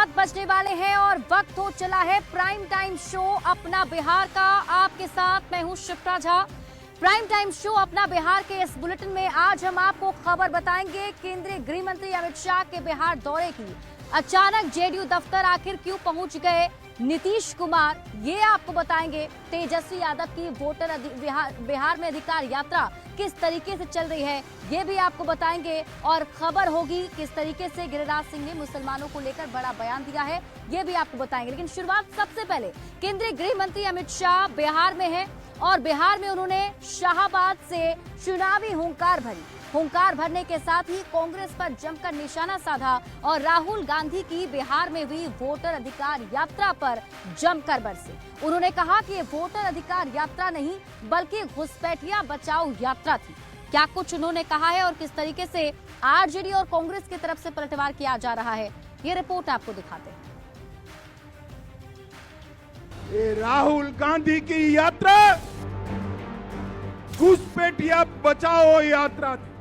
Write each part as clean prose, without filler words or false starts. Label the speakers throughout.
Speaker 1: 7 बजने वाले हैं और वक्त हो चला है प्राइम टाइम शो अपना बिहार का। आपके साथ मैं हूं Shipra Jha. Prime time show अपना बिहार के इस बुलेटिन में आज हम आपको खबर बताएंगे केंद्रीय गृह मंत्री अमित शाह के बिहार दौरे की। अचानक जेडीयू दफ्तर आखिर क्यों पहुंच गए नीतीश कुमार, ये आपको बताएंगे। तेजस्वी यादव की वोटर बिहार में अधिकार यात्रा किस तरीके से चल रही है, ये भी आपको बताएंगे। और खबर होगी किस तरीके से गिरिराज सिंह ने मुसलमानों को लेकर बड़ा बयान दिया है, ये भी आपको बताएंगे। लेकिन शुरुआत सबसे पहले केंद्रीय गृह मंत्री अमित शाह बिहार में है और बिहार में उन्होंने शाहाबाद से चुनावी हुंकार भरने के साथ ही कांग्रेस पर जमकर निशाना साधा और राहुल गांधी की बिहार में हुई वोटर अधिकार यात्रा पर जमकर बरसे। उन्होंने कहा कि ये वोटर अधिकार यात्रा नहीं बल्कि घुसपैठिया बचाओ यात्रा थी। क्या कुछ उन्होंने कहा है और किस तरीके से आरजेडी और कांग्रेस की तरफ से पलटवार किया जा रहा है, ये रिपोर्ट आपको दिखाते हैं।
Speaker 2: ये राहुल गांधी की यात्रा घुसपैठिया बचाओ यात्रा थी।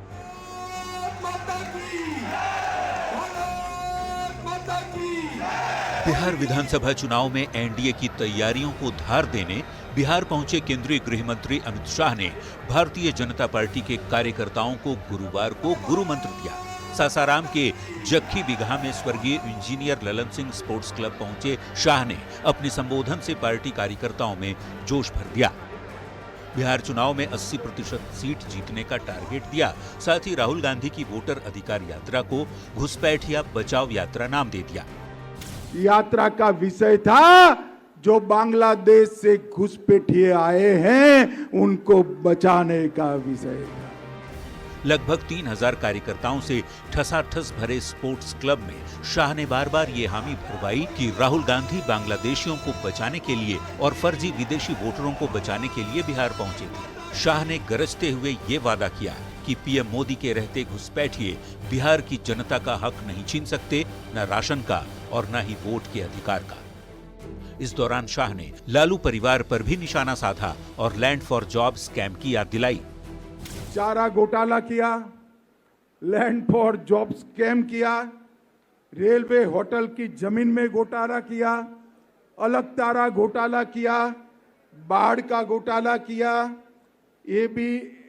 Speaker 3: बिहार विधानसभा चुनाव में एनडीए की तैयारियों को धार देने बिहार पहुंचे केंद्रीय गृह मंत्री अमित शाह ने भारतीय जनता पार्टी के कार्यकर्ताओं को गुरुवार को गुरु मंत्र दिया। सासाराम के जक्खी बिगहा में स्वर्गीय engineer Lalan Singh sports club पहुंचे शाह ने अपने संबोधन से पार्टी कार्यकर्ताओं में जोश भर दिया। बिहार चुनाव में 80% सीट जीतने का टारगेट दिया। साथ ही राहुल गांधी की वोटर अधिकार यात्रा को घुसपैठिया बचाओ यात्रा नाम दे दिया।
Speaker 2: यात्रा का विषय था जो बांग्लादेश से घुसपैठिए आए हैं उनको बचाने का विषय था।
Speaker 3: लगभग 3000 कार्यकर्ताओं से ठसाठस भरे स्पोर्ट्स क्लब में शाह ने बार बार ये हामी भरवाई कि राहुल गांधी बांग्लादेशियों को बचाने के लिए और फर्जी विदेशी वोटरों को बचाने के लिए बिहार पहुंचे थे। शाह ने गरजते हुए ये वादा किया कि पीएम मोदी के रहते घुसपैठिए बिहार की जनता का हक नहीं छीन सकते, न राशन का और न ही वोट के अधिकार का। इस दौरान शाह ने लालू परिवार पर भी निशाना साधा और लैंड फॉर जॉब स्कैम की याद दिलाई।
Speaker 2: चारा घोटाला किया, लैंड फॉर जॉब स्कैम किया, रेलवे होटल की जमीन में घोटाला किया, अलग तारा घोटाला किया, बाढ़ का घोटाला किया, ये भी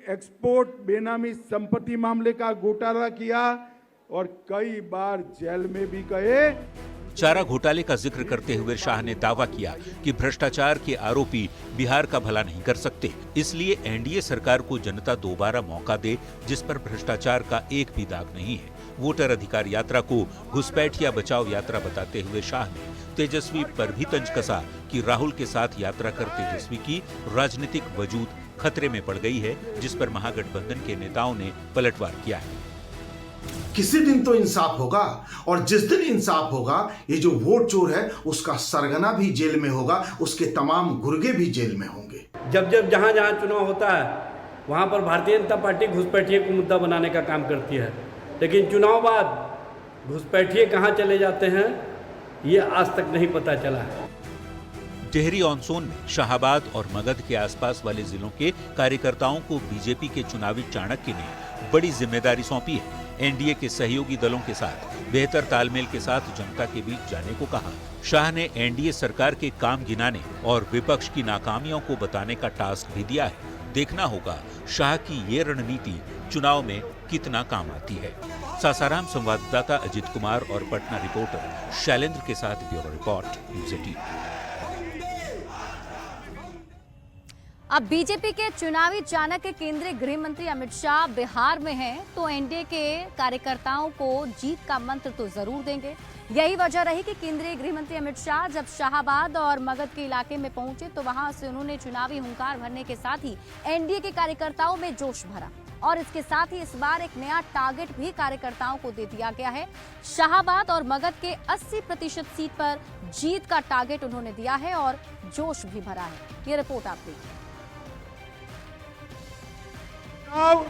Speaker 2: एक्सपोर्ट बेनामी संपत्ति मामले का घोटाला किया और कई बार जेल में भी गए।
Speaker 3: चारा घोटाले का जिक्र करते हुए शाह ने दावा किया कि भ्रष्टाचार के आरोपी बिहार का भला नहीं कर सकते, इसलिए एनडीए सरकार को जनता दोबारा मौका दे जिस पर भ्रष्टाचार का एक भी दाग नहीं है। वोटर अधिकार यात्रा को घुसपैठिया बचाओ यात्रा बताते हुए शाह ने तेजस्वी पर भी तंज कसा कि राहुल के साथ यात्रा कर तेजस्वी की राजनीतिक वजूद खतरे में पड़ गई है, जिस पर महागठबंधन के नेताओं ने पलटवार किया है।
Speaker 4: किसी दिन तो इंसाफ होगा और जिस दिन इंसाफ होगा ये जो वोट चोर है उसका सरगना भी जेल में होगा, उसके तमाम गुर्गे भी जेल में होंगे।
Speaker 5: जब जहां चुनाव होता है वहां पर भारतीय जनता पार्टी घुसपैठिए को मुद्दा बनाने का काम करती है, लेकिन चुनाव बाद घुसपैठिए कहां चले जाते हैं ये आज तक नहीं पता चला है।
Speaker 3: टिहरी ऑन सोन में शाहाबाद और मगध के आसपास वाले जिलों के कार्यकर्ताओं को बीजेपी के चुनावी चाणक्य ने बड़ी जिम्मेदारी सौंपी है। एनडीए के सहयोगी दलों के साथ बेहतर तालमेल के साथ जनता के बीच जाने को कहा। शाह ने एनडीए सरकार के काम गिनाने और विपक्ष की नाकामियों को बताने का टास्क भी दिया है। देखना होगा शाह की ये रणनीति चुनाव में कितना काम आती है। सासाराम संवाददाता अजित कुमार और पटना रिपोर्टर शैलेंद्र के साथ ब्यूरो रिपोर्ट न्यूज़ 18।
Speaker 1: अब बीजेपी के चुनावी चाणक्य केंद्रीय गृह मंत्री अमित शाह बिहार में हैं, तो एनडीए के कार्यकर्ताओं को जीत का मंत्र तो जरूर देंगे। यही वजह रही कि केंद्रीय गृह मंत्री अमित शाह जब शाहाबाद और मगध के इलाके में पहुंचे तो वहां से उन्होंने चुनावी हुंकार भरने के साथ ही एनडीए के कार्यकर्ताओं में जोश भरा और इसके साथ ही इस बार एक नया टारगेट भी कार्यकर्ताओं को दे दिया गया है। शाहाबाद और मगध के 80% सीट पर जीत का टारगेट उन्होंने दिया है और जोश भी भरा है। ये रिपोर्ट आप देखिए।
Speaker 2: चुनाव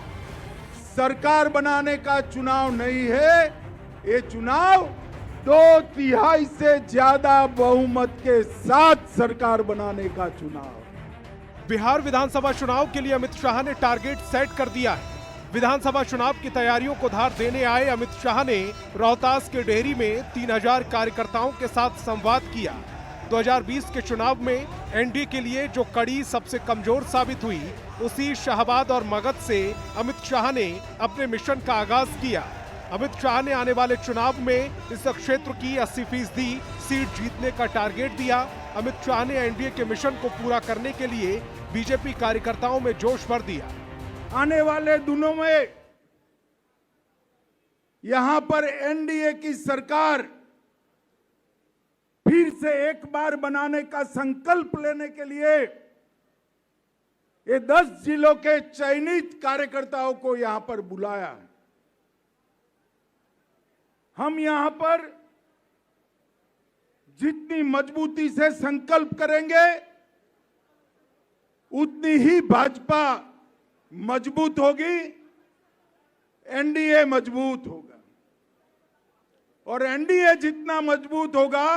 Speaker 2: सरकार बनाने का चुनाव नहीं है, ये चुनाव 2/3 से ज्यादा बहुमत के साथ सरकार बनाने का चुनाव।
Speaker 6: बिहार विधानसभा चुनाव के लिए अमित शाह ने टारगेट सेट कर दिया है। विधानसभा चुनाव की तैयारियों को धार देने आए अमित शाह ने रोहतास के डेहरी में 3000 कार्यकर्ताओं के साथ संवाद किया। 2020 के चुनाव में एनडीए के लिए जो कड़ी सबसे कमजोर साबित हुई, उसी शाहाबाद और मगध से अमित शाह ने अपने मिशन का आगाज किया। अमित शाह ने आने वाले चुनाव में इस क्षेत्र की 80% सीट जीतने का टारगेट दिया। अमित शाह ने एनडीए के मिशन को पूरा करने के लिए बीजेपी कार्यकर्ताओं में जोश भर दिया।
Speaker 2: आने वाले दिनों में यहां पर एनडीए की सरकार फिर से एक बार बनाने का संकल्प लेने के लिए ये 10 जिलों के चयनित कार्यकर्ताओं को यहां पर बुलाया है। हम यहां पर जितनी मजबूती से संकल्प करेंगे, उतनी ही भाजपा मजबूत होगी, एनडीए मजबूत होगा। और एनडीए जितना मजबूत होगा,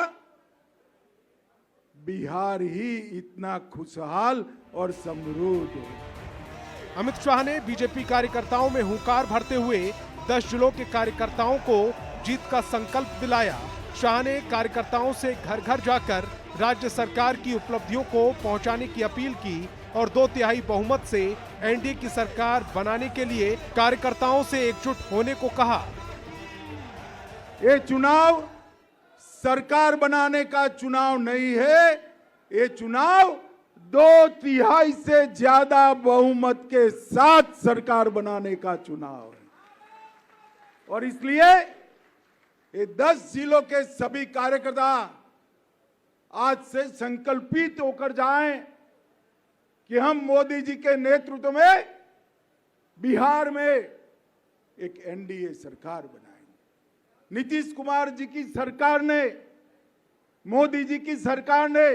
Speaker 2: बिहार ही इतना खुशहाल और समृद्ध होगा।
Speaker 6: अमित शाह ने बीजेपी कार्यकर्ताओं में हुंकार भरते हुए 10 जिलों के कार्यकर्ताओं को जीत का संकल्प दिलाया। शाह ने कार्यकर्ताओं से घर घर जाकर राज्य सरकार की उपलब्धियों को पहुंचाने की अपील की और 2/3 बहुमत से एनडीए की सरकार बनाने के लिए कार्यकर्ताओं से एकजुट होने को कहा।
Speaker 2: ये चुनाव सरकार बनाने का चुनाव नहीं है, ये चुनाव 2/3 से ज्यादा बहुमत के साथ सरकार बनाने का चुनाव है। और इसलिए ये 10 जिलों के सभी कार्यकर्ता आज से संकल्पित होकर जाएं कि हम मोदी जी के नेतृत्व में बिहार में एक एनडीए सरकार बनाएंगे। नीतीश कुमार जी की सरकार ने, मोदी जी की सरकार ने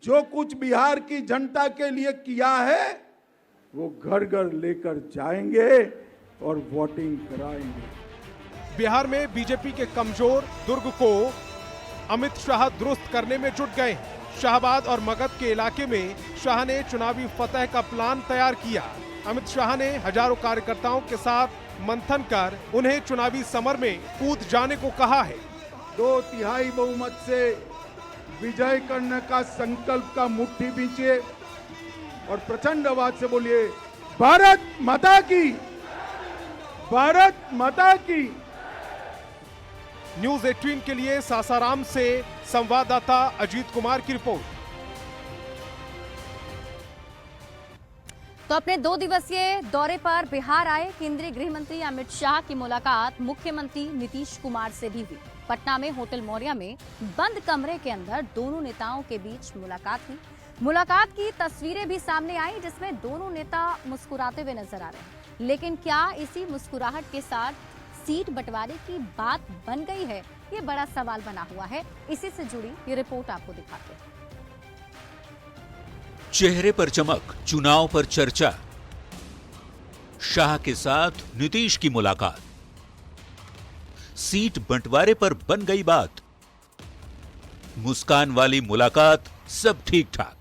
Speaker 2: जो कुछ बिहार की जनता के लिए किया है, वो घर घर लेकर जाएंगे और वोटिंग कराएंगे।
Speaker 6: बिहार में बीजेपी के कमजोर दुर्ग को अमित शाह दुरुस्त करने में जुट गए। शाहाबाद और मगध के इलाके में शाह ने चुनावी फतह का प्लान तैयार किया। अमित शाह ने हजारों कार्यकर्ताओं के साथ मंथन कर उन्हें चुनावी समर में कूद जाने को कहा है।
Speaker 2: 2/3 बहुमत से विजय करने का संकल्प का मुट्ठी बींचिए और प्रचंड आवाज से बोलिए, भारत माता की, भारत माता की।
Speaker 6: न्यूज़ 18 के लिए सासाराम से संवाददाता अजीत कुमार की रिपोर्ट।
Speaker 1: तो अपने 2 दिवसीय दौरे पर बिहार आए केंद्रीय गृह मंत्री अमित शाह की मुलाकात मुख्यमंत्री नीतीश कुमार से भी हुई। पटना में होटल मौर्या में बंद कमरे के अंदर दोनों नेताओं के बीच मुलाकात हुई। मुलाकात की तस्वीरें भी सामने आई, जिसमें दोनों नेता मुस्कुराते हुए नजर आ रहे हैं। लेकिन क्या इसी मुस्कुराहट के साथ सीट बंटवारे की बात बन गई है? ये बड़ा सवाल बना हुआ है। इसी से जुड़ी ये रिपोर्ट आपको दिखाते हैं।
Speaker 3: चेहरे पर चमक, चुनाव पर चर्चा। शाह के साथ नीतीश की मुलाकात। सीट बंटवारे पर बन गई बात। मुस्कान वाली मुलाकात, सब ठीक ठाक।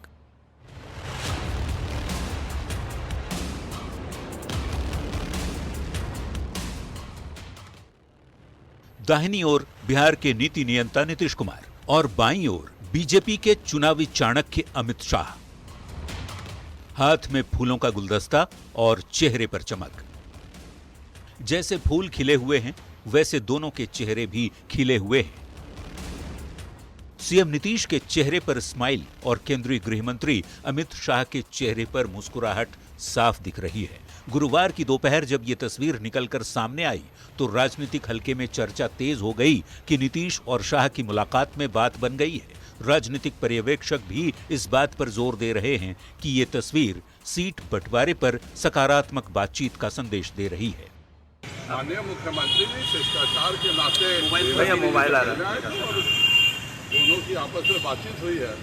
Speaker 3: दाहिनी ओर बिहार के नीति नियंता नीतीश कुमार और बाईं ओर बीजेपी के चुनावी चाणक्य अमित शाह। हाथ में फूलों का गुलदस्ता और चेहरे पर चमक। जैसे फूल खिले हुए हैं, वैसे दोनों के चेहरे भी खिले हुए हैं। सीएम नीतीश के चेहरे पर स्माइल और केंद्रीय गृह मंत्री अमित शाह के चेहरे पर मुस्कुराहट साफ दिख रही है। गुरुवार की दोपहर जब ये तस्वीर निकलकर सामने आई तो राजनीतिक हलके में चर्चा तेज हो गई कि नीतीश और शाह की मुलाकात में बात बन गई है। राजनीतिक पर्यवेक्षक भी इस बात पर जोर दे रहे हैं कि ये तस्वीर सीट बंटवारे पर सकारात्मक बातचीत का संदेश दे रही है।
Speaker 7: माननीय मुख्यमंत्री जी शिष्टाचार के नाते
Speaker 5: मोबाइल आ रहा है,
Speaker 7: दोनों की आपस में बातचीत हुई है।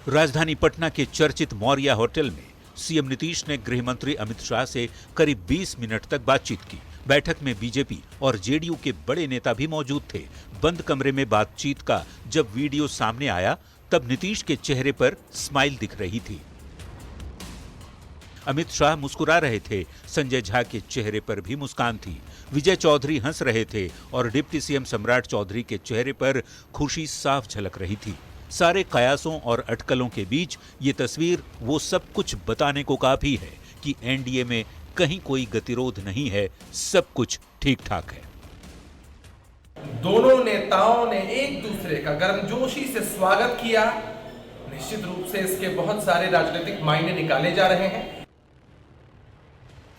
Speaker 3: राजधानी पटना के चर्चित मौर्या होटल में सीएम नीतीश ने गृह मंत्री अमित शाह से करीब 20 मिनट तक बातचीत की। बैठक में बीजेपी और जेडीयू के बड़े नेता भी मौजूद थे। बंद कमरे में बातचीत का जब वीडियो सामने आया, तब नीतीश के चेहरे पर स्माइल दिख रही थी। अमित शाह मुस्कुरा रहे थे, संजय झा के चेहरे पर भी मुस्कान थी। विजय चौधरी हंस रहे थे और डिप्टी सीएम सम्राट चौधरी के चेहरे पर खुशी साफ झलक रही थी। सारे कयासों और अटकलों के बीच ये तस्वीर वो सब कुछ बताने को काफी है कि एनडीए में कहीं कोई गतिरोध नहीं है, सब कुछ ठीक ठाक है।
Speaker 8: दोनों नेताओं ने एक दूसरे का गर्मजोशी से स्वागत किया। निश्चित रूप से इसके बहुत सारे राजनीतिक मायने निकाले जा रहे हैं।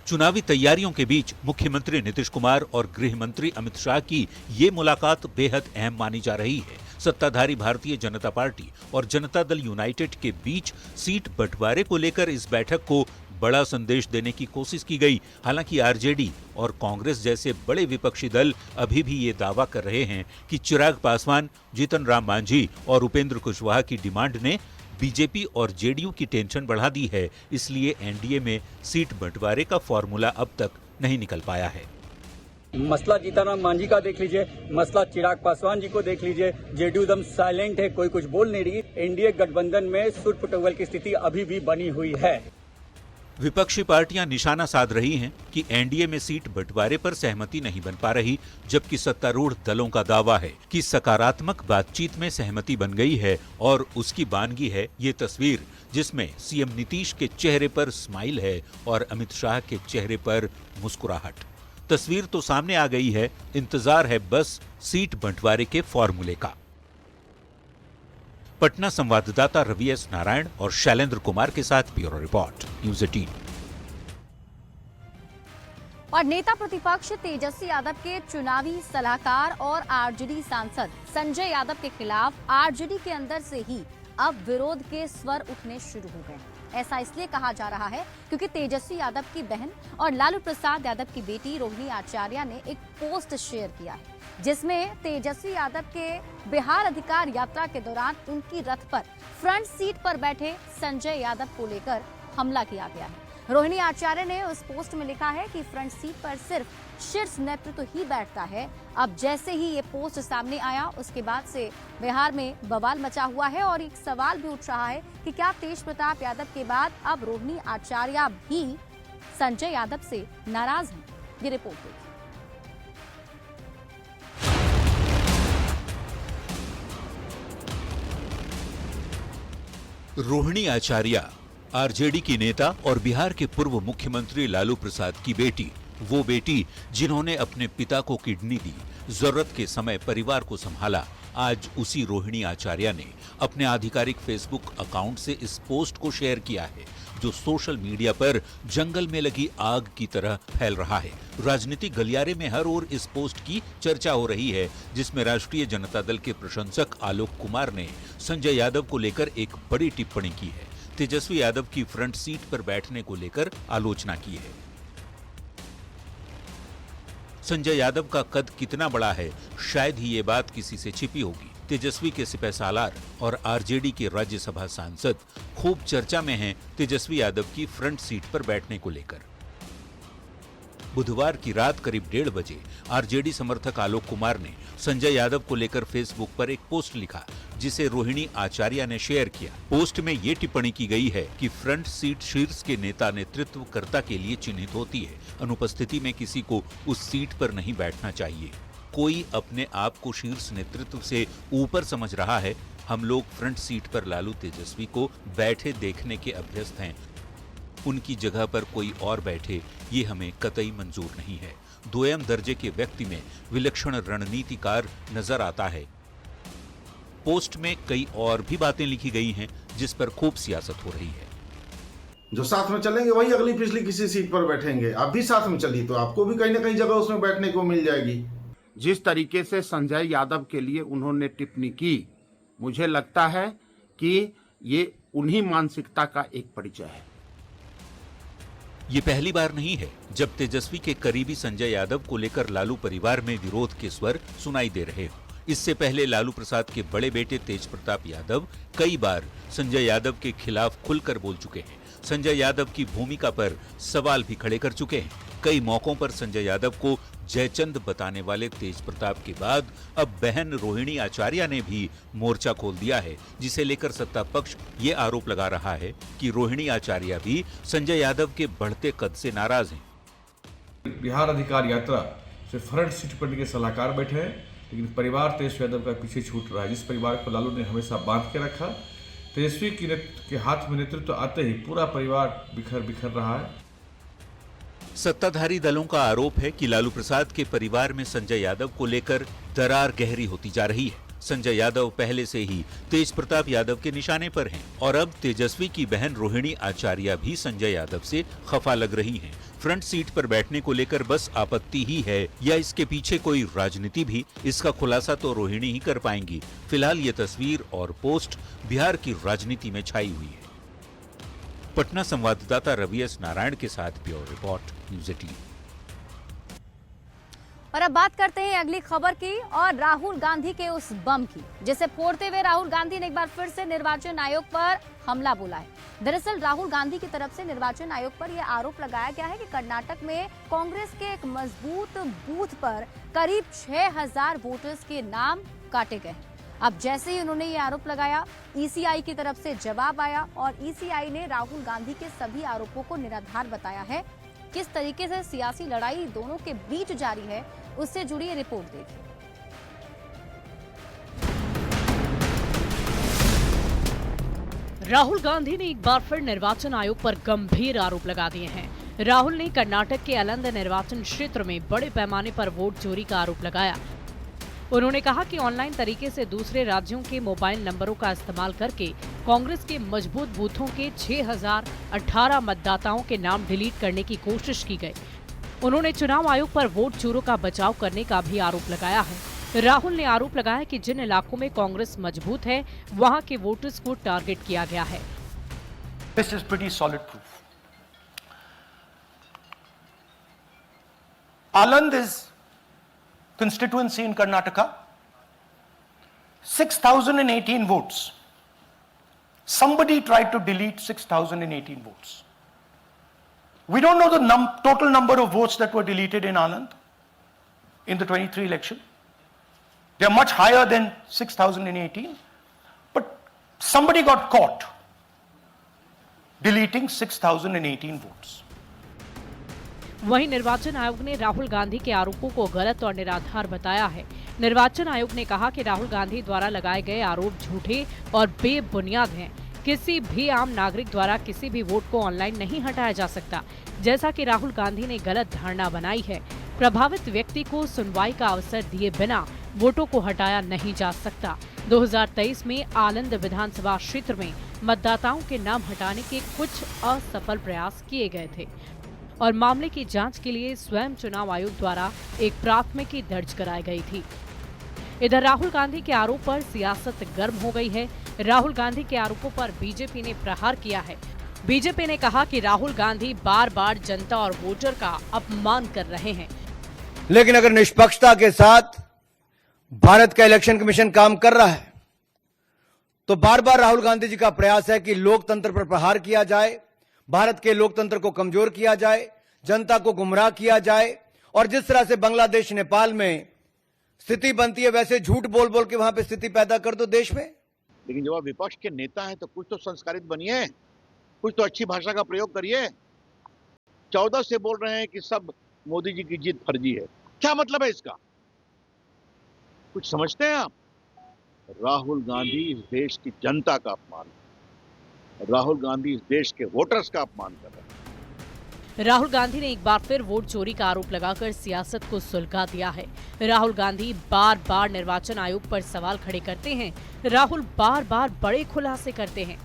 Speaker 3: चुनावी तैयारियों के बीच मुख्यमंत्री नीतीश कुमार और गृह मंत्री अमित शाह की ये मुलाकात बेहद अहम मानी जा रही है। सत्ताधारी भारतीय जनता पार्टी और जनता दल यूनाइटेड के बीच सीट बंटवारे को लेकर इस बैठक को बड़ा संदेश देने की कोशिश की गई। हालांकि आरजेडी और कांग्रेस जैसे बड़े विपक्षी दल अभी भी ये दावा कर रहे हैं कि चिराग पासवान, जीतन राम मांझी और उपेंद्र कुशवाहा की डिमांड ने बीजेपी और जेडीयू की टेंशन बढ़ा दी है, इसलिए एनडीए में सीट बंटवारे का फॉर्मूला अब तक नहीं निकल पाया है।
Speaker 9: मसला जीतन राम मांझी का देख लीजिए, मसला चिराग पासवान जी को देख लीजिए, जेडीयू एकदम साइलेंट है, कोई कुछ बोल नहीं रही। एनडीए गठबंधन में सुर पुटवल की स्थिति अभी भी बनी हुई है।
Speaker 3: विपक्षी पार्टियां निशाना साध रही हैं कि एनडीए में सीट बंटवारे पर सहमति नहीं बन पा रही, जबकि सत्तारूढ़ दलों का दावा है कि सकारात्मक बातचीत में सहमति बन गई है और उसकी बानगी है ये तस्वीर, जिसमें सीएम नीतीश के चेहरे पर स्माइल है और अमित शाह के चेहरे पर मुस्कुराहट। तस्वीर तो सामने आ गई है, इंतजार है बस सीट बंटवारे के फॉर्मूले का। पटना संवाददाता रवि एस नारायण और शैलेंद्र कुमार के साथ ब्यूरो रिपोर्ट, न्यूज़ 18।
Speaker 1: और नेता प्रतिपक्ष तेजस्वी यादव के चुनावी सलाहकार और आरजेडी सांसद संजय यादव के खिलाफ आरजेडी के अंदर से ही अब विरोध के स्वर उठने शुरू हो गए। ऐसा इसलिए कहा जा रहा है क्योंकि तेजस्वी यादव की बहन और लालू प्रसाद यादव की बेटी रोहिणी आचार्य ने एक पोस्ट शेयर किया है, जिसमें तेजस्वी यादव के बिहार अधिकार यात्रा के दौरान उनकी रथ पर फ्रंट सीट पर बैठे संजय यादव को लेकर हमला किया गया है। रोहिणी आचार्य ने उस पोस्ट में लिखा है कि फ्रंट सीट पर सिर्फ शीर्ष नेतृत्व ही बैठता है। अब जैसे ही ये पोस्ट सामने आया, उसके बाद से बिहार में बवाल मचा हुआ है और एक सवाल भी उठ रहा है कि क्या तेज प्रताप यादव के बाद अब रोहिणी आचार्य भी संजय यादव से नाराज हैं? ये रिपोर्ट देखिए।
Speaker 3: रोहिणी आचार्य आरजेडी की नेता और बिहार के पूर्व मुख्यमंत्री लालू प्रसाद की बेटी, वो बेटी जिन्होंने अपने पिता को किडनी दी, जरूरत के समय परिवार को संभाला। आज उसी रोहिणी आचार्य ने अपने आधिकारिक फेसबुक अकाउंट से इस पोस्ट को शेयर किया है, जो सोशल मीडिया पर जंगल में लगी आग की तरह फैल रहा है। राजनीतिक गलियारे में हर ओर इस पोस्ट की चर्चा हो रही है, जिसमें राष्ट्रीय जनता दल के प्रशंसक आलोक कुमार ने संजय यादव को लेकर एक बड़ी टिप्पणी की है। तेजस्वी यादव की फ्रंट सीट पर बैठने को लेकर आलोचना की है। संजय यादव का कद कितना बड़ा है, शायद ही ये बात किसी से छिपी होगी। तेजस्वी के सिपहसालार और आरजेडी के राज्यसभा सांसद खूब चर्चा में हैं तेजस्वी यादव की फ्रंट सीट पर बैठने को लेकर। बुधवार की रात करीब 1:30 बजे आरजेडी समर्थक आलोक कुमार ने संजय यादव को लेकर फेसबुक पर एक पोस्ट लिखा, जिसे रोहिणी आचार्य ने शेयर किया। पोस्ट में ये टिप्पणी की गई है कि फ्रंट सीट शीर्ष के नेता नेतृत्वकर्ता के लिए चिन्हित होती है। अनुपस्थिति में किसी को उस सीट पर नहीं बैठना चाहिए। कोई अपने आप को शीर्ष नेतृत्व से ऊपर समझ रहा है। हम लोग फ्रंट सीट पर लालू तेजस्वी को बैठे देखने के अभ्यस्त हैं। उनकी जगह पर कोई और बैठे, ये हमें कतई मंजूर नहीं है। दोयम दर्जे के व्यक्ति में विलक्षण रणनीतिकार नजर आता है। पोस्ट में कई और भी बातें लिखी गई हैं, जिस पर खूब सियासत हो रही है।
Speaker 4: जो साथ में चलेंगे वही अगली पिछली किसी सीट पर बैठेंगे। आप भी साथ में चलिए तो आपको भी कहीं ना कहीं जगह उसमें बैठने को मिल जाएगी।
Speaker 10: जिस तरीके से संजय यादव के लिए उन्होंने टिप्पणी की, मुझे लगता है कि ये उन्हीं मानसिकता का एक परिचय है।
Speaker 3: ये पहली बार नहीं है जब तेजस्वी के करीबी संजय यादव को लेकर लालू परिवार में विरोध के स्वर सुनाई दे रहे हो। इससे पहले लालू प्रसाद के बड़े बेटे तेज प्रताप यादव कई बार संजय यादव के खिलाफ खुलकर बोल चुके हैं। संजय यादव की भूमिका पर सवाल भी खड़े कर चुके हैं। कई मौकों पर संजय यादव को जयचंद बताने वाले तेज प्रताप के बाद अब बहन रोहिणी आचार्य ने भी मोर्चा खोल दिया है, जिसे लेकर सत्ता पक्ष ये आरोप लगा रहा है कि रोहिणी आचार्य भी संजय यादव के बढ़ते कद से नाराज हैं।
Speaker 11: बिहार अधिकार यात्रा से फ्रंट सीट पर के सलाहकार बैठे हैं, लेकिन परिवार तेजस्वी यादव का पीछे छूट रहा है। जिस परिवार को लालू ने हमेशा बांध के रखा, तेजस्वी के हाथ में नेतृत्व आते ही पूरा परिवार बिखर रहा है।
Speaker 3: सत्ताधारी दलों का आरोप है कि लालू प्रसाद के परिवार में संजय यादव को लेकर दरार गहरी होती जा रही है। संजय यादव पहले से ही तेज प्रताप यादव के निशाने पर हैं और अब तेजस्वी की बहन रोहिणी आचार्य भी संजय यादव से खफा लग रही हैं। फ्रंट सीट पर बैठने को लेकर बस आपत्ति ही है या इसके पीछे कोई राजनीति भी, इसका खुलासा तो रोहिणी ही कर पाएंगी। फिलहाल ये तस्वीर और पोस्ट बिहार की राजनीति में छाई हुई है। पटना संवाददाता रवि एस नारायण के साथ ब्यूरो रिपोर्ट, न्यूज़ 18।
Speaker 1: और अब बात करते हैं अगली खबर की और राहुल गांधी के उस बम की, जिसे फोड़ते हुए राहुल गांधी ने एक बार फिर से निर्वाचन आयोग पर हमला बोला है। दरअसल राहुल गांधी की तरफ से निर्वाचन आयोग पर यह आरोप लगाया गया है कि कर्नाटक में कांग्रेस के एक मजबूत बूथ पर करीब 6000 वोटर्स के नाम काटे गए। अब जैसे ही उन्होंने ये आरोप लगाया, ईसीआई की तरफ से जवाब आया और ईसीआई ने राहुल गांधी के सभी आरोपों को निराधार बताया है। किस तरीके से सियासी लड़ाई दोनों के बीच जारी है, उससे जुड़ी ये रिपोर्ट देखिए।
Speaker 12: राहुल गांधी ने एक बार फिर निर्वाचन आयोग पर गंभीर आरोप लगा दिए हैं। राहुल ने कर्नाटक के अलंद निर्वाचन क्षेत्र में बड़े पैमाने पर वोट चोरी का आरोप लगाया। उन्होंने कहा कि ऑनलाइन तरीके से दूसरे राज्यों के मोबाइल नंबरों का इस्तेमाल करके कांग्रेस के मजबूत बूथों के 6018 मतदाताओं के नाम डिलीट करने की कोशिश की गई। उन्होंने चुनाव आयोग पर वोट चोरों का बचाव करने का भी आरोप लगाया है। राहुल ने आरोप लगाया कि जिन इलाकों में कांग्रेस मजबूत है, वहां के वोटर्स को टारगेट किया गया है।
Speaker 13: This is pretty solid proof. Aland is constituency in Karnataka, 6,018 votes. Somebody tried to delete 6,018 votes. We don't know the total number of votes that were deleted in Anand in the 23 election. They are much higher than 6,018, but somebody got caught deleting 6,018 votes.
Speaker 12: वहीं निर्वाचन आयोग ने राहुल गांधी के आरोपों को गलत और निराधार बताया है। निर्वाचन आयोग ने कहा कि राहुल गांधी द्वारा लगाए गए आरोप झूठे और बेबुनियाद हैं। किसी भी आम नागरिक द्वारा किसी भी वोट को ऑनलाइन नहीं हटाया जा सकता, जैसा कि राहुल गांधी ने गलत धारणा बनाई है। प्रभावित व्यक्ति को सुनवाई का अवसर दिए बिना वोटों को हटाया नहीं जा सकता। 2023 में आनंद विधानसभा क्षेत्र में मतदाताओं के नाम हटाने के कुछ असफल प्रयास किए गए थे और मामले की जांच के लिए स्वयं चुनाव आयोग द्वारा एक प्राथमिकी दर्ज कराई गई थी। इधर राहुल गांधी के आरोप पर सियासत गर्म हो गई है। राहुल गांधी के आरोपों पर बीजेपी ने प्रहार किया है। बीजेपी ने कहा कि राहुल गांधी बार बार जनता और वोटर का अपमान कर रहे हैं।
Speaker 14: लेकिन अगर निष्पक्षता के साथ भारत का इलेक्शन कमीशन काम कर रहा है, तो बार बार राहुल गांधी जी का प्रयास है कि लोकतंत्र पर प्रहार किया जाए, भारत के लोकतंत्र को कमजोर किया जाए, जनता को गुमराह किया जाए और जिस तरह से बांग्लादेश नेपाल में स्थिति बनती है, वैसे झूठ बोल बोल के वहां पे स्थिति पैदा कर दो देश में।
Speaker 15: लेकिन जब आप विपक्ष के नेता हैं तो कुछ तो संस्कारित बनिए, कुछ तो अच्छी भाषा का प्रयोग करिए। 14 से बोल रहे हैं कि सब मोदी जी की जीत फर्जी है, क्या मतलब है इसका? कुछ समझते हैं आप? राहुल गांधी इस देश की जनता का अपमान, राहुल गांधी इस देश के वोटर्स का अपमान कर रहे हैं।
Speaker 12: राहुल गांधी ने एक बार फिर वोट चोरी का आरोप लगाकर सियासत को सुलगा दिया है। राहुल गांधी बार बार निर्वाचन आयोग पर सवाल खड़े करते हैं। राहुल बार बार बड़े खुलासे करते हैं,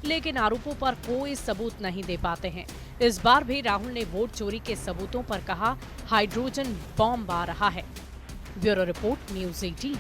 Speaker 12: लेकिन आरोपों पर कोई सबूत नहीं दे पाते हैं। इस बार भी राहुल ने वोट चोरी के सबूतों पर कहा हाइड्रोजन बॉम्ब आ रहा है। Bureau report, news 18।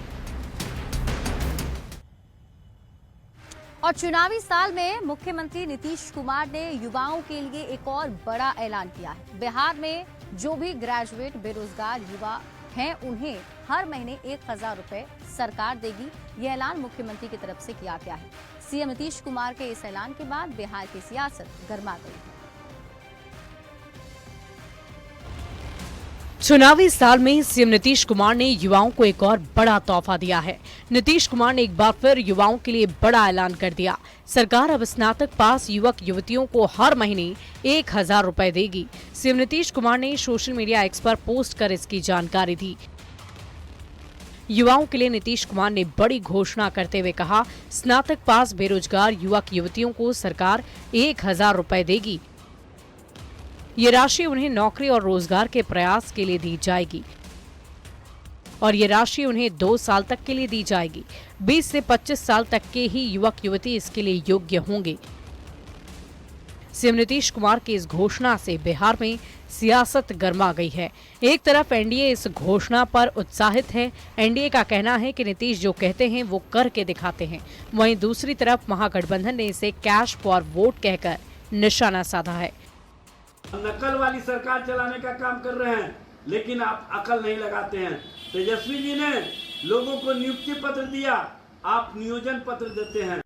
Speaker 1: और चुनावी साल में मुख्यमंत्री नीतीश कुमार ने युवाओं के लिए एक और बड़ा ऐलान किया है। बिहार में जो भी ग्रेजुएट बेरोजगार युवा हैं, उन्हें हर महीने 1000 रुपए सरकार देगी। ये ऐलान मुख्यमंत्री की तरफ से किया गया है। सीएम नीतीश कुमार के इस ऐलान के बाद बिहार की सियासत गर्मा गई है।
Speaker 12: चुनावी साल में सीएम नीतीश कुमार ने युवाओं को एक और बड़ा तोहफा दिया है। नीतीश कुमार ने एक बार फिर युवाओं के लिए बड़ा ऐलान कर दिया। सरकार अब स्नातक पास युवक युवतियों को हर महीने 1000 रुपए देगी। सीएम नीतीश कुमार ने सोशल मीडिया एक्स पर पोस्ट कर इसकी जानकारी दी। युवाओं के लिए नीतीश कुमार ने बड़ी घोषणा करते हुए कहा, स्नातक पास बेरोजगार युवक युवतियों को सरकार 1000 रुपए देगी। ये राशि उन्हें नौकरी और रोजगार के प्रयास के लिए दी जाएगी और ये राशि उन्हें 2 साल तक के लिए दी जाएगी। 20 से 25 साल तक के ही युवक युवती इसके लिए योग्य होंगे। सीएम नीतीश कुमार की इस घोषणा से बिहार में सियासत गर्मा गई है। एक तरफ एनडीए इस घोषणा पर उत्साहित है। एनडीए का कहना है कि नीतीश जो कहते हैं वो करके दिखाते हैं। वहीं दूसरी तरफ महागठबंधन ने इसे कैश फॉर वोट कहकर निशाना साधा है।
Speaker 5: नकल वाली सरकार चलाने का काम कर रहे हैं, लेकिन आप अकल नहीं लगाते हैं। तेजस्वी जी ने लोगों को नियुक्ति पत्र दिया, आप नियोजन पत्र देते हैं।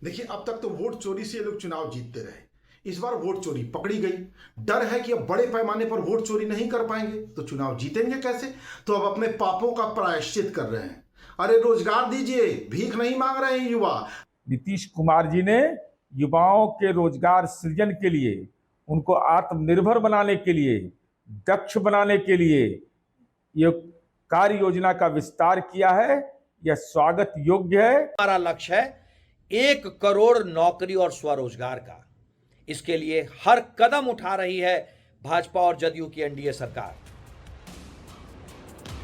Speaker 4: देखिए, अब तक तो वोट चोरी से लोग चुनाव जीतते रहे। इस बार वोट चोरी पकड़ी गई। डर है कि अब बड़े पैमाने पर वोट चोरी नहीं कर पाएंगे तो चुनाव जीतेंगे कैसे। तो अब अपने पापों का प्रायश्चित कर रहे हैं। अरे रोजगार दीजिए, भीख नहीं मांग रहे हैं युवा।
Speaker 16: नीतीश कुमार जी ने युवाओं के रोजगार सृजन के लिए, उनको आत्मनिर्भर बनाने के लिए, दक्ष बनाने के लिए ये कार्य योजना का विस्तार किया है। यह स्वागत योग्य है।
Speaker 17: हमारा लक्ष्य है 1 करोड़ नौकरी और स्वरोजगार का। इसके लिए हर कदम उठा रही है भाजपा और जदयू की एनडीए सरकार।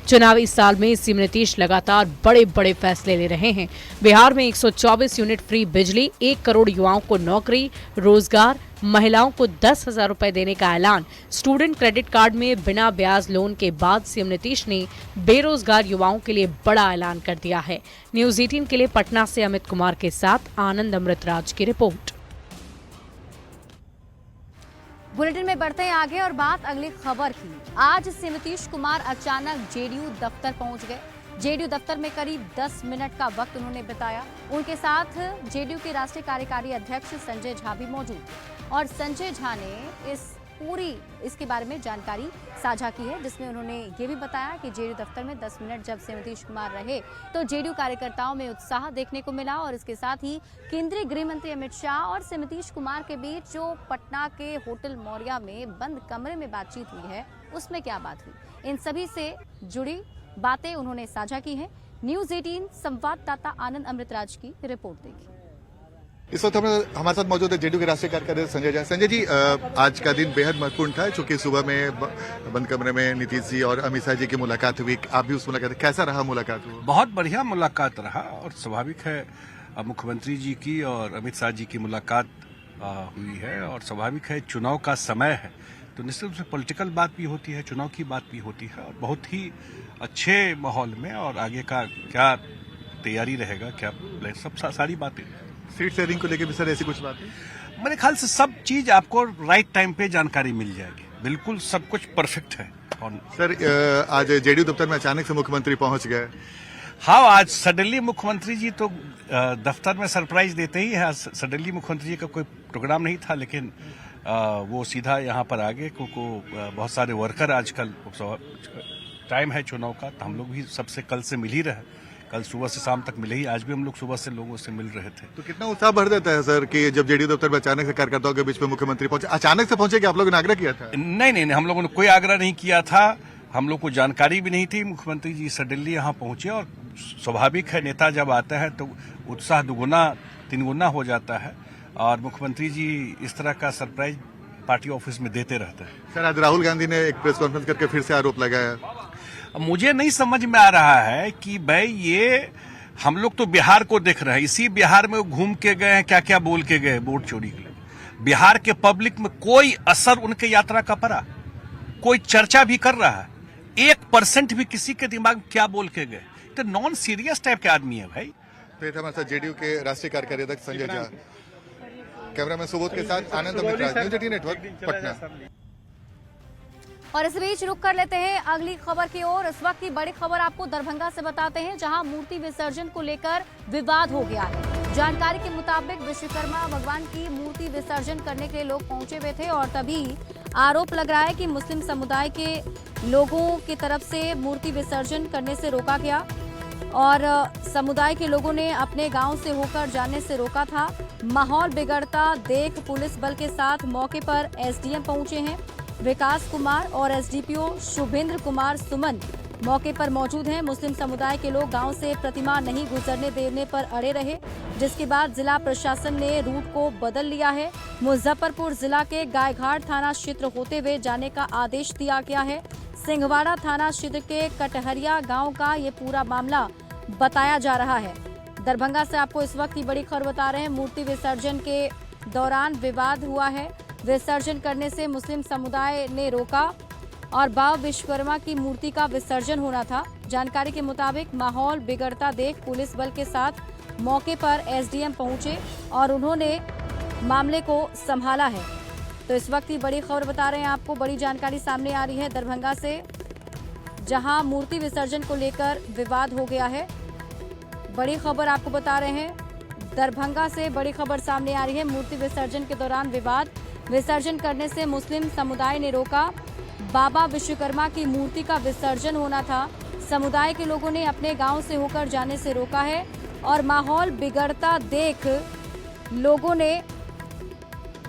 Speaker 12: चुनावी साल में सीएम नीतीश लगातार बड़े बड़े फैसले ले रहे हैं। बिहार में 124 यूनिट फ्री बिजली, 1 करोड़ युवाओं को नौकरी, रोजगार, महिलाओं को 10,000 रुपए देने का ऐलान, स्टूडेंट क्रेडिट कार्ड में बिना ब्याज लोन के बाद सीएम नीतीश ने बेरोजगार युवाओं के लिए बड़ा ऐलान कर दिया है। न्यूज 18 के लिए पटना से अमित कुमार के साथ आनंद अमृतराज की रिपोर्ट।
Speaker 1: बुलेटिन में बढ़ते हैं आगे और बात अगली खबर की। आज सीएम नीतीश कुमार अचानक जेडीयू दफ्तर पहुंच गए। जेडीयू दफ्तर में करीब 10 मिनट का वक्त उन्होंने बिताया। उनके साथ जेडीयू के राष्ट्रीय कार्यकारी अध्यक्ष संजय झा भी मौजूद थे और संजय झा ने इसके बारे में जानकारी साझा की है, जिसमें उन्होंने ये भी बताया कि जेडीयू दफ्तर में 10 मिनट जब सीएम नीतीश कुमार रहे तो जेडीयू कार्यकर्ताओं में उत्साह देखने को मिला और इसके साथ ही केंद्रीय गृह मंत्री अमित शाह और सीएम नीतीश कुमार के बीच जो पटना के होटल मौर्या में बंद कमरे में बातचीत हुई है उसमें क्या बात हुई, इन सभी से जुड़ी बातें उन्होंने साझा की हैं। न्यूज 18 संवाददाता आनंद अमृतराज की रिपोर्ट देखिए।
Speaker 18: इस वक्त हमारे साथ मौजूद है जेडीयू के राष्ट्रीय कार्यकारी संजय झा। संजय जी, आज का दिन बेहद महत्वपूर्ण था, चूंकि सुबह में बंद कमरे में नीतीश जी और अमित शाह जी की मुलाकात हुई। आप भी उस मुलाकात, कैसा रहा मुलाकात?
Speaker 19: बहुत बढ़िया मुलाकात रहा और स्वाभाविक है मुख्यमंत्री जी की और अमित शाह जी की मुलाकात हुई है और स्वाभाविक है चुनाव का समय है तो निश्चित रूप से पॉलिटिकल बात भी होती है, चुनाव की बात भी होती है और बहुत ही अच्छे माहौल में और आगे का क्या तैयारी रहेगा, क्या सब सारी बातें।
Speaker 18: सीट शेयरिंग को लेकर भी सर ऐसी कुछ बात है?
Speaker 19: मेरे ख्याल से सब चीज आपको राइट टाइम पे जानकारी मिल जाएगी। बिल्कुल सब कुछ परफेक्ट है। और
Speaker 18: सर, आज जेडीयू दफ्तर में अचानक से मुख्यमंत्री पहुंच गए।
Speaker 19: हाँ, आज सडनली मुख्यमंत्री जी तो दफ्तर में सरप्राइज देते ही है। सडनली मुख्यमंत्री जी का कोई प्रोग्राम नहीं था, लेकिन वो सीधा यहाँ पर आ गए क्योंकि बहुत सारे वर्कर आजकल टाइम है चुनाव का, तो हम लोग भी सबसे कल से मिल ही रहे। कल सुबह से शाम तक मिले ही, आज भी हम लोग सुबह से लोगों से मिल रहे थे।
Speaker 18: तो कितना उत्साह भर देता है सर कि जब जेडीयू दफ्तर में अचानक से कार्यकर्ताओं के बीच में मुख्यमंत्री पहुंचे। अचानक से पहुंचे कि आप लोगों ने आग्रह किया था?
Speaker 19: नहीं, हम लोगों ने कोई आग्रह नहीं किया था। हम लोग को जानकारी भी नहीं थी। मुख्यमंत्री जी सडनली यहाँ पहुंचे और स्वाभाविक है नेता जब आता है तो उत्साह दुगुना 3 गुना हो जाता है और मुख्यमंत्री जी इस तरह का सरप्राइज पार्टी ऑफिस में देते रहते हैं।
Speaker 18: सर, आज राहुल गांधी ने एक प्रेस कॉन्फ्रेंस करके फिर से आरोप लगाया।
Speaker 19: मुझे नहीं समझ में आ रहा है कि भाई ये हम लोग तो बिहार को देख रहे हैं, इसी बिहार में घूम के गए हैं, क्या क्या बोल के गए वोट चोरी के लिए। बिहार के पब्लिक में कोई असर उनके यात्रा का पड़ा, कोई चर्चा भी कर रहा है? 1% भी किसी के दिमाग में क्या बोल के गए? तो नॉन सीरियस टाइप के आदमी है भाई।
Speaker 18: तो ये था हमारे साथ जेडीयू के राष्ट्रीय कार्यकारी अध्यक्ष संजय झा। कैमरामैन सुबोध के साथ आनंद अमृतराज, न्यूज 18 नेटवर्क, पटना।
Speaker 1: और इस बीच रुक कर लेते हैं अगली खबर की ओर। इस वक्त की बड़ी खबर आपको दरभंगा से बताते हैं, जहां मूर्ति विसर्जन को लेकर विवाद हो गया है। जानकारी के मुताबिक विश्वकर्मा भगवान की मूर्ति विसर्जन करने के लिए लोग पहुंचे हुए थे और तभी आरोप लग रहा है कि मुस्लिम समुदाय के लोगों की तरफ से मूर्ति विसर्जन करने से रोका गया और समुदाय के लोगों ने अपने गांव से होकर जाने से रोका था। माहौल बिगड़ता देख पुलिस बल के साथ मौके पर एसडीएम पहुंचे हैं। विकास कुमार और एसडीपीओ शुभेंद्र कुमार सुमन मौके पर मौजूद हैं। मुस्लिम समुदाय के लोग गांव से प्रतिमा नहीं गुजरने देने पर अड़े रहे, जिसके बाद जिला प्रशासन ने रूट को बदल लिया है। मुजफ्फरपुर जिला के गायघाट थाना क्षेत्र होते हुए जाने का आदेश दिया गया है। सिंहवाड़ा थाना क्षेत्र के कटहरिया गांव का ये पूरा मामला बताया जा रहा है। दरभंगा से आपको इस वक्त की बड़ी खबर बता रहे हैं। मूर्ति विसर्जन के दौरान विवाद हुआ है। विसर्जन करने से मुस्लिम समुदाय ने रोका और बाबा विश्वकर्मा की मूर्ति का विसर्जन होना था। जानकारी के मुताबिक माहौल बिगड़ता देख पुलिस बल के साथ मौके पर एसडीएम पहुंचे और उन्होंने मामले को संभाला है। तो इस वक्त की बड़ी खबर बता रहे हैं आपको, बड़ी जानकारी सामने आ रही है दरभंगा से, जहां मूर्ति विसर्जन को लेकर विवाद हो गया है। बड़ी खबर आपको बता रहे हैं, दरभंगा से बड़ी खबर सामने आ रही है। मूर्ति विसर्जन के दौरान विवाद, विसर्जन करने से मुस्लिम समुदाय ने रोका। बाबा विश्वकर्मा की मूर्ति का विसर्जन होना था। समुदाय के लोगों ने अपने गांव से होकर जाने से रोका है और माहौल बिगड़ता देख लोगों ने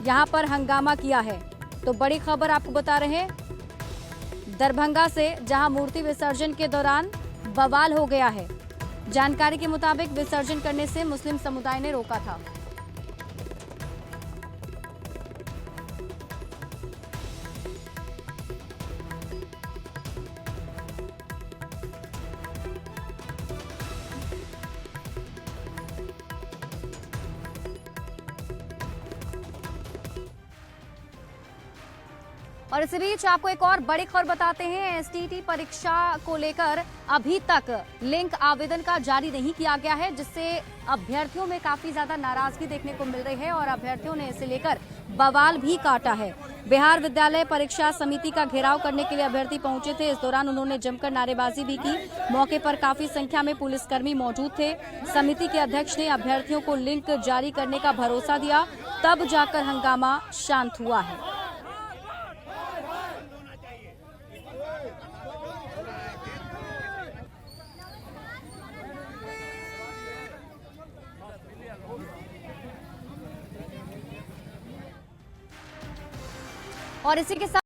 Speaker 1: यहां पर हंगामा किया है। तो बड़ी खबर आपको बता रहे हैं दरभंगा से, जहां मूर्ति विसर्जन के दौरान बवाल हो गया है। जानकारी के मुताबिक विसर्जन करने से मुस्लिम समुदाय ने रोका था। और इसी बीच आपको एक और बड़ी खबर बताते हैं। एसटीटी परीक्षा को लेकर अभी तक लिंक आवेदन का जारी नहीं किया गया है, जिससे अभ्यर्थियों में काफी ज्यादा नाराजगी देखने को मिल रही है और अभ्यर्थियों ने इसे लेकर बवाल भी काटा है। बिहार विद्यालय परीक्षा समिति का घेराव करने के लिए अभ्यर्थी पहुंचे थे। इस दौरान उन्होंने जमकर नारेबाजी भी की। मौके पर काफी संख्या में पुलिसकर्मी मौजूद थे। समिति के अध्यक्ष ने अभ्यर्थियों को लिंक जारी करने का भरोसा दिया, तब जाकर हंगामा शांत हुआ है। और इसी के साथ